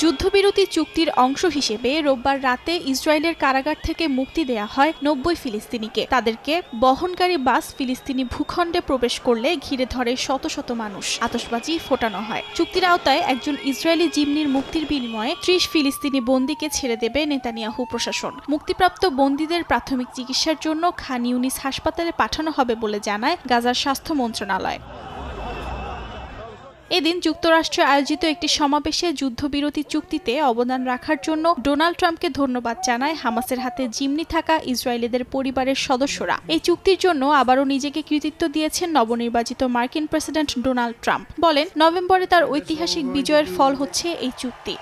যুদ্ধবিরতি চুক্তির অংশ হিসেবে রোববার রাতে ইসরায়েলের কারাগার থেকে মুক্তি দেয়া হয় ৯০ ফিলিস্তিনিকে। তাদেরকে বহনকারী বাস ফিলিস্তিনি ভূখণ্ডে প্রবেশ করলে ঘিরে ধরে শত শত মানুষ, আতশবাজি ফোটানো হয়। চুক্তির আওতায় একজন ইসরায়েলি জিম্মির মুক্তির বিনিময়ে ৩০ ফিলিস্তিনি বন্দীকে ছেড়ে দেবে নেতানিয়াহু প্রশাসন। মুক্তিপ্রাপ্ত বন্দীদের প্রাথমিক চিকিৎসার জন্য খান ইউনিস হাসপাতালে পাঠানো হবে বলে জানায় গাজার স্বাস্থ্য মন্ত্রণালয়। এদিন যুক্তরাষ্ট্রে আয়োজিত একটি সমাবেশে যুদ্ধবিরতি চুক্তিতে অবদান রাখার জন্য ডোনাল্ড ট্রাম্পকে ধন্যবাদ জানায় হামাসের হাতে জিম্মি থাকা ইসরায়েলিদের পরিবারের সদস্যরা। এই চুক্তির জন্য আবারও নিজেকে কৃতিত্ব দিয়েছেন নবনির্বাচিত মার্কিন প্রেসিডেন্ট ডোনাল্ড ট্রাম্প। বলেন, নভেম্বরে তার ঐতিহাসিক বিজয়ের ফল হচ্ছে এই চুক্তি।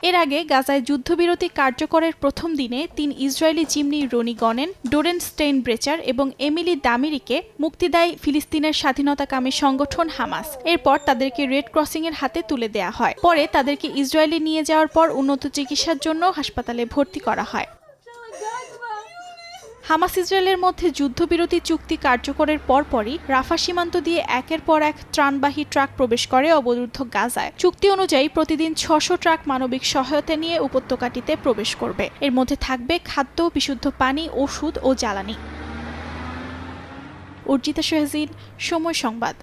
এর আগে গাজায় যুদ্ধবিরতি কার্যকরের প্রথম দিনে ৩ ইসরায়েলি জিম্মি রনি গনেন, ডোরেন স্টেইনব্রেচার এবং এমিলি দামিরিকে মুক্তি দেয় ফিলিস্তিনের স্বাধীনতাকামী সংগঠন হামাস। এরপর তাদেরকে রেড ক্রসিংয়ের হাতে তুলে দেয়া হয়। পরে তাদেরকে ইসরায়েলে নিয়ে যাওয়ার পর উন্নত চিকিৎসার জন্য হাসপাতালে ভর্তি করা হয়। হামাস ইসরায়েলের মধ্যে যুদ্ধবিরতি চুক্তি কার্যকরের পরপরই রাফা সীমান্ত দিয়ে একের পর এক ত্রাণবাহী ট্রাক প্রবেশ করে অবরুদ্ধ গাজায়। চুক্তি অনুযায়ী প্রতিদিন ৬০০ ট্রাক মানবিক সহায়তা নিয়ে উপত্যকাটিতে প্রবেশ করবে। এর মধ্যে থাকবে খাদ্য, বিশুদ্ধ পানি, ওষুধ ও জ্বালানি। অর্জিতা শাহজিন, সময় সংবাদ।